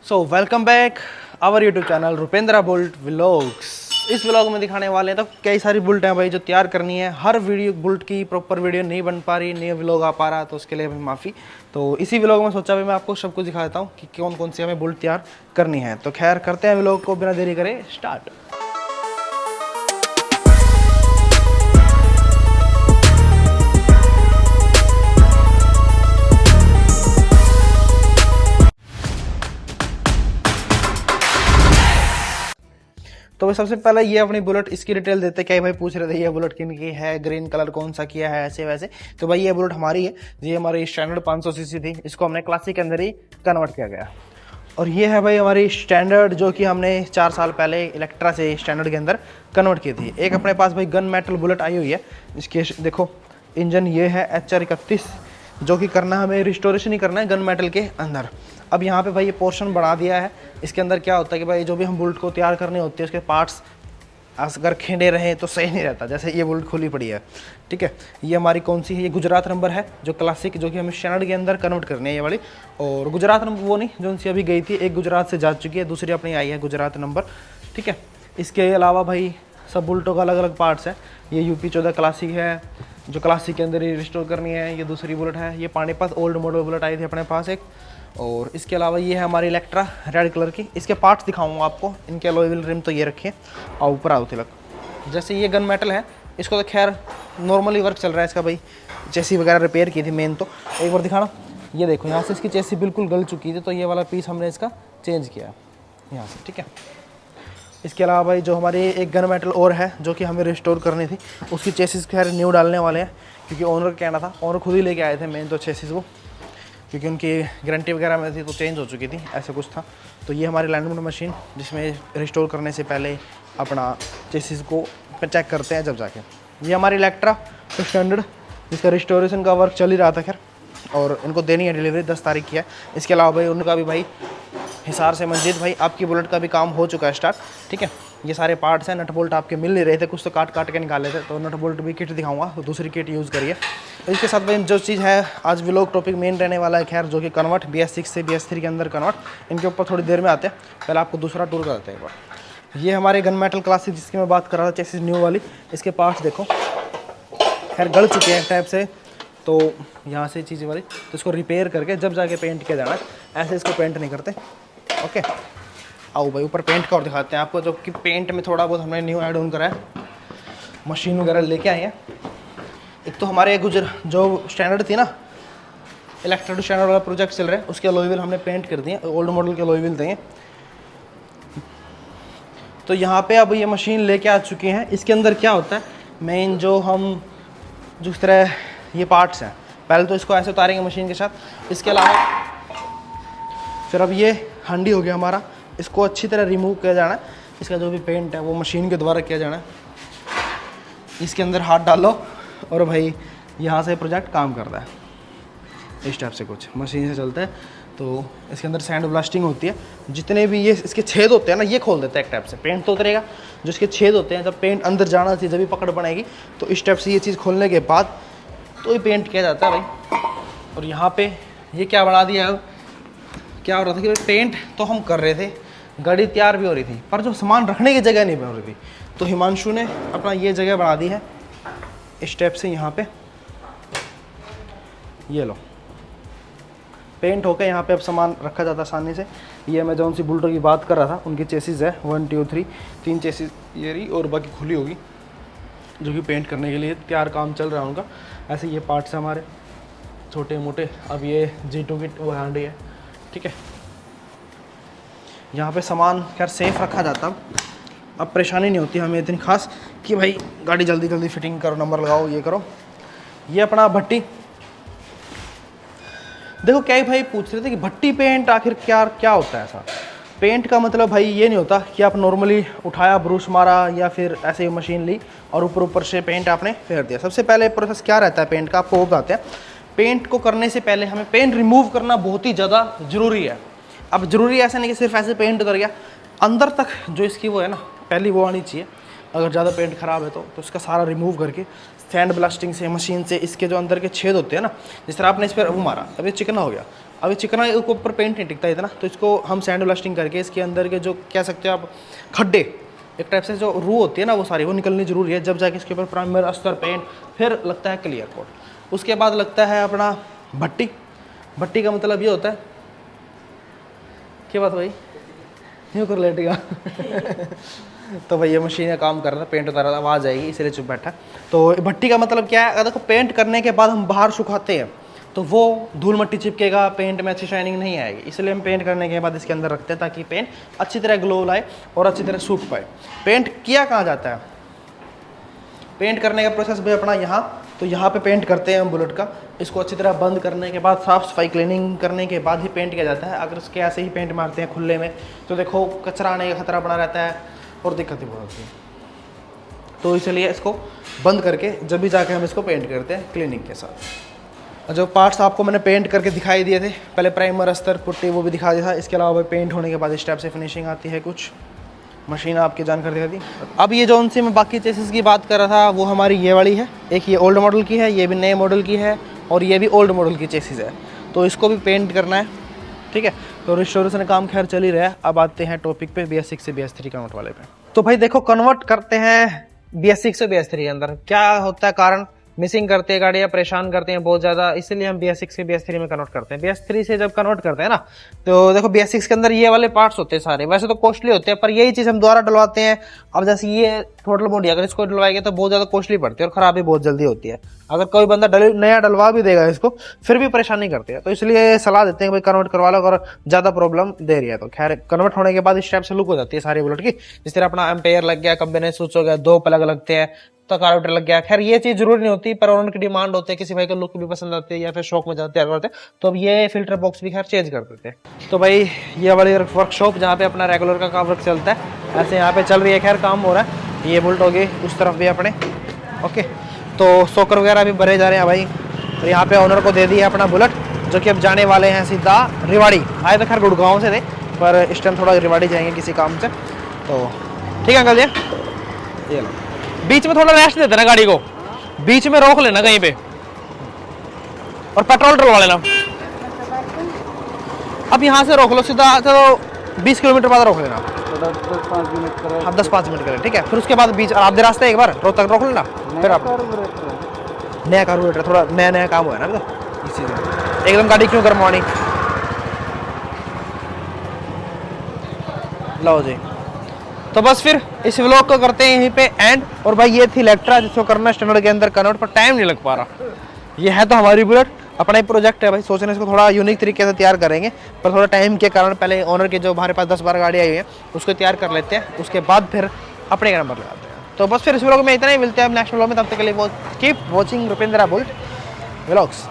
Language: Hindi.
So welcome back our YouTube channel Rupendra Bullet vlogs. इस व्लॉग में दिखाने वाले हैं तो कई सारी बुल्ट हैं भाई जो तैयार करनी है। हर वीडियो बुल्ट की प्रॉपर वीडियो नहीं बन पा रही, नहीं व्लॉग आ पा रहा, तो उसके लिए भाई माफ़ी। तो इसी व्लॉग में सोचा भाई मैं आपको सब कुछ दिखा देता हूँ कि कौन कौन सी हमें बुल्ट तैयार करनी है। तो खैर करते हैं व्लॉग को बिना देरी करे स्टार्ट। तो भाई सबसे पहले ये अपनी बुलेट इसकी डिटेल देते क्या भाई पूछ रहे थे ये बुलेट किन की है, ग्रीन कलर कौन सा किया है, ऐसे वैसे। तो भाई ये बुलेट हमारी है, ये हमारी स्टैंडर्ड 500 सीसी थी, इसको हमने क्लासिक के अंदर ही कन्वर्ट किया गया। और ये है भाई हमारी स्टैंडर्ड जो कि हमने 4 साल पहले इलेक्ट्रा से स्टैंडर्ड के अंदर कन्वर्ट की थी। एक अपने पास भाई गन मेटल बुलेट आई हुई है, इसके देखो इंजन ये है HR 31, जो कि करना हमें रिस्टोरेशन ही करना है गन मेटल के अंदर। अब यहाँ पे भाई ये पोर्शन बढ़ा दिया है। इसके अंदर क्या होता है कि भाई जो भी हम बुलेट को तैयार करने होती है उसके पार्ट्स अगर खिंडे रहें तो सही नहीं रहता। जैसे ये बुलेट खुली पड़ी है, ठीक है। ये हमारी कौन सी है, ये गुजरात नंबर है जो क्लासिक, जो कि हमें स्टैंडर्ड के अंदर कन्वर्ट करनी है ये वाली। और गुजरात नंबर वो नहीं जो उनसे अभी गई थी, एक गुजरात से जा चुकी है, दूसरी अपनी आई है गुजरात नंबर, ठीक है। इसके अलावा भाई सब बुलेटों का अलग अलग पार्ट्स है। ये UP 14 क्लासिक है जो क्लासिक के अंदर ही रिस्टोर करनी है। ये दूसरी बुलेट है, ये पानीपत ओल्ड मॉडल बुलेट आई थी अपने पास एक। और इसके अलावा ये है हमारी इलेक्ट्रा रेड कलर की। इसके पार्ट्स दिखाऊंगा आपको। इनके अलॉय व्हील रिम तो ये रखे और ऊपर आओ तिलक। जैसे ये गन मेटल है, इसको तो खैर नॉर्मली वर्क चल रहा है इसका भाई, चेसी वगैरह रिपेयर की थी मेन। तो एक बार दिखाना, ये देखो यहाँ से इसकी चेसी बिल्कुल गल चुकी थी, तो ये वाला पीस हमने इसका चेंज किया यहाँ से, ठीक है। इसके अलावा भाई जो हमारी एक गन मेटल और है जो कि हमें रिस्टोर करनी थी, उसकी चेसिस खैर न्यू डालने वाले हैं, क्योंकि ओनर का कहना था, ओनर खुद ही लेके आए थे मेन तो चेसिस वो, क्योंकि उनकी गारंटी वगैरह में थी तो चेंज हो चुकी थी, ऐसा कुछ था। तो ये हमारी लैंडमेंट मशीन जिसमें रिस्टोर करने से पहले अपना चेसिस को चेक करते हैं जब जाके। ये हमारी इलेक्ट्रा स्टैंडर्ड जिसका रिस्टोरेशन का वर्क चल ही रहा था खैर, और इनको देनी है डिलीवरी 10 तारीख की है। इसके अलावा भाई उनका भी भाई हिसार से मंजीत भाई आपकी बुलेट का भी काम हो चुका है स्टार्ट, ठीक है। ये सारे पार्ट्स हैं, नट बोल्ट आपके मिल नहीं रहे थे, कुछ तो काट काट के निकाले थे, तो नट बोल्ट भी किट दिखाऊंगा, तो दूसरी किट यूज़ करिए। तो इसके साथ भाई जो चीज़ है आज व्लॉग टॉपिक मेन रहने वाला है खैर, जो कि कन्वर्ट BS6 से BS3 के अंदर कन्वर्ट। इनके ऊपर थोड़ी देर में आते हैं, पहले आपको दूसरा टूर कराते हैं एक बार। ये हमारे गन मेटल क्लासिक जिसकी मैं बात कर रहा था, चेसिस न्यू वाली, इसके पार्ट्स देखो खैर गल चुके हैं टाइप से, तो यहाँ से चीज़ें वाली, तो इसको रिपेयर करके जब जाके पेंट किया जाना है, ऐसे इसको पेंट नहीं करते, ओके। आओ भाई ऊपर पेंट का और दिखाते हैं आपको, जो कि पेंट में थोड़ा बहुत हमने न्यू ऐड ऑन करा है, मशीन वगैरह लेके आए हैं। एक तो हमारे जो स्टैंडर्ड थी ना, इलेक्ट्रा टू स्टैंडर्ड वाला प्रोजेक्ट चल रहा है, उसके अलॉय व्हील हमने पेंट कर दिए, ओल्ड मॉडल के अलॉय व्हील देंगे। तो यहाँ पे अब ये मशीन लेके आ चुकी हैं। इसके अंदर क्या होता है मेन, जो हम जिस तरह ये पार्ट्स हैं, पहले तो इसको ऐसे उतारेंगे मशीन के साथ। इसके अलावा फिर अब ये हंडी हो गया हमारा, इसको अच्छी तरह रिमूव किया जाना है। इसका जो भी पेंट है वो मशीन के द्वारा किया जाना है। इसके अंदर हाथ डालो और भाई यहाँ से प्रोजेक्ट काम करता है, इस टाइप से कुछ मशीन से चलता है। तो इसके अंदर सैंड ब्लास्टिंग होती है, जितने भी ये इसके छेद होते हैं ना, ये खोल देता है एक टाइप से, पेंट तो उतरेगा, जो इसके छेद होते हैं जब पेंट अंदर जाना चाहिए, जब भी पकड़ बनेगी, तो इस टाइप से ये चीज़ खोलने के बाद तो ये पेंट किया जाता है भाई। और यहाँ पे ये क्या बना दिया है, क्या हो रहा था कि पेंट तो हम कर रहे थे, गाड़ी तैयार भी हो रही थी, पर जो सामान रखने की जगह नहीं बन रही थी, तो हिमांशु ने अपना ये जगह बना दी है इस स्टेप से। यहाँ पे ये लो पेंट होकर यहाँ पे अब सामान रखा जाता आसानी से। ये मैं जौन सी बुलेटों की बात कर रहा था उनकी चेसिस है 1 2 3 3 चेसिस ये रही, और बाकी खुली होगी जो कि पेंट करने के लिए तैयार काम चल रहा है उनका। ऐसे ये पार्ट्स हैं हमारे छोटे मोटे। अब ये G2 की वो हैंडी है, ठीक है। यहाँ पे सामान खैर सेफ रखा जाता, अब परेशानी नहीं होती हमें इतनी खास कि भाई गाड़ी जल्दी जल्दी फिटिंग करो, नंबर लगाओ, ये करो। ये अपना भट्टी देखो, क्या ही भाई पूछ रहे थे कि भट्टी पेंट आखिर क्या क्या होता है। ऐसा पेंट का मतलब भाई ये नहीं होता कि आप नॉर्मली उठाया, ब्रूश मारा या फिर ऐसे ही मशीन ली और ऊपर से पेंट आपने फेर दिया। सबसे पहले प्रोसेस क्या रहता है पेंट का, आपको वो बताते हैं। पेंट को करने से पहले हमें पेंट रिमूव करना बहुत ही ज़्यादा ज़रूरी है। अब ज़रूरी ऐसा नहीं कि सिर्फ ऐसे पेंट उतर गया, अंदर तक जो इसकी वो है ना, पहली वो आनी चाहिए। अगर ज़्यादा पेंट ख़राब है तो इसका सारा रिमूव करके सैंड ब्लास्टिंग से, मशीन से, इसके जो अंदर के छेद होते हैं ना, जिस तरह आपने इस पर वो मारा, अब ये चिकना हो गया, अभी चिकना के ऊपर पेंट नहीं टिकता इतना, तो इसको हम सैंड ब्लास्टिंग करके इसके अंदर के जो कह सकते हो आप खड्डे, एक टाइप से जो रू होती है ना, वो सारी वो निकलनी जरूरी है, जब जाके इसके ऊपर प्राइमर, अस्तर, पेंट, फिर लगता है क्लियर कोट। उसके बाद लगता है अपना भट्टी। भट्टी का मतलब ये होता है, क्या बात भाई यूँ कर लेटेगा तो भाई ये मशीन का काम कर रहा था, पेंट उतार रहा था, आवाज़ आएगी इसलिए चुप बैठा। तो भट्टी का मतलब क्या है, अगर देखो पेंट करने के बाद हम बाहर सुखाते हैं तो वो धूल मट्टी चिपकेगा, पेंट में अच्छी शाइनिंग नहीं आएगी, इसलिए हम पेंट करने के बाद इसके अंदर रखते हैं ताकि पेंट अच्छी तरह ग्लो लाए और अच्छी तरह सूख पाए। पेंट किया कहाँ जाता है, पेंट करने का प्रोसेस भी अपना यहाँ, तो यहाँ पे पेंट करते हैं हम बुलेट का। इसको अच्छी तरह बंद करने के बाद, साफ़ सफाई क्लीनिंग करने के बाद ही पेंट किया जाता है। अगर इसके ऐसे ही पेंट मारते हैं खुले में तो देखो कचरा आने का खतरा बना रहता है और दिक्कत ही बहुत होती है। तो इसलिए इसको बंद करके जब भी जाके हम इसको पेंट करते हैं क्लीनिंग के साथ। जो पार्ट्स आपको मैंने पेंट करके दिखाई दिए थे, पहले प्राइमर, अस्तर, पुट्टी, वो भी दिखा दिया था। इसके अलावा पेंट होने के बाद इस टाइप से फिनिशिंग आती है, कुछ मशीन आपकी जानकारी दी थी। अब ये जो उनसे मैं बाकी चेसिस की बात कर रहा था वो हमारी ये वाली है, एक ये ओल्ड मॉडल की है, ये भी नए मॉडल की है और ये भी ओल्ड मॉडल की चेसिस है, तो इसको भी पेंट करना है, ठीक है। तो रिस्टोरेशन काम खैर चल ही रहा है। अब आते हैं टॉपिक पे BS6 से BS3 कन्वर्ट वाले पे। तो भाई देखो कन्वर्ट करते हैं BS6 से BS3 के अंदर, क्या होता है कारण, मिसिंग करते हैं गाड़ियाँ, परेशान करते हैं बहुत ज़्यादा, इसलिए हम BS6 से BS3 में कन्वर्ट करते हैं। BS3 से जब कन्वर्ट करते हैं ना, तो देखो BS6 के अंदर ये वाले पार्ट्स होते हैं सारे, वैसे तो कॉस्टली होते हैं पर यही चीज़ हम दोबारा डलवाते हैं। अब जैसे ये टोटल बॉडी अगर इसको डलवाएंगे तो बहुत ज़्यादा कॉस्टली पड़ती है और ख़राबी बहुत जल्दी होती है। अगर कोई बंदा नया डलवा भी देगा इसको फिर भी परेशानी करते हैं, तो इसलिए सलाह देते हैं भाई कन्वर्ट करवा लो अगर ज़्यादा प्रॉब्लम दे रही है तो। खैर कन्वर्ट होने के बाद इस टाइप से लुक हो जाती है सारी बुलेट की। जिस तरह अपना एम्पेयर लग गया, कंबाइन स्विच हो गया, 2 प्लग लगते हैं, तो कार्बोरेटर लग गया। खैर ये चीज जरूरी नहीं होती पर उनकी डिमांड होती है, किसी भाई को लुक भी पसंद आती है या फिर शौक में जाते तैयार करते हैं, तो अब ये फिल्टर बॉक्स भी खैर चेंज कर देते हैं। तो भाई ये वाली वर्कशॉप जहाँ पे अपना रेगुलर का काम वर्क चलता है, ऐसे यहाँ पे चल रही है, खैर काम हो रहा है। ये बुलेट हो गई, उस तरफ भी अपने ओके। तो सोकर वगैरह भी भरे जा रहे हैं भाई। तो यहाँ पे ऑनर को दे दिया अपना बुलेट, जो कि अब जाने वाले हैं सीधा रेवाड़ी। आए तो खैर गुड़गांव से थे पर इस टाइम थोड़ा रेवाड़ी जाएंगे किसी काम से। तो ठीक है अंकल जी, ये लो बीच में थोड़ा रेस्ट देते ना गाड़ी को, बीच में रोक लेना कहीं पे और पेट्रोल डलवा लेना। अब यहाँ से रोक लो सीधा, तो 20 किलोमीटर बाद रोक लेना, 10-5 मिनट करें। हाँ 10-5 मिनट करें, ठीक है। फिर उसके बाद बीच आधे रास्ते एक बार रोक लेना, फिर आप नया कार्बोरेटर, थोड़ा नया काम हुआ है ना इस चीज़ में, एकदम गाड़ी क्यों गरमानी। लो जी, तो बस फिर इस व्लॉग को करते हैं यहीं पे एंड। और भाई ये थी इलेक्ट्रा जिसको करना स्टैंडर्ड के अंदर कन्वर्ट, पर टाइम नहीं लग पा रहा। ये है तो हमारी बुलेट, अपना ही प्रोजेक्ट है भाई, सोच रहे हैं इसको थोड़ा यूनिक तरीके से तैयार करेंगे, पर थोड़ा टाइम के कारण पहले ओनर के जो हमारे पास 10-12 गाड़ी आई है उसको तैयार कर लेते हैं, उसके बाद फिर अपने का नंबर लगाते हैं। तो बस फिर इस व्लॉग में इतना ही, मिलते हैं नेक्स्ट व्लॉग में, तब तक के लिए कीप वॉचिंग रुपेंद्रा बुलेट व्लॉग्स।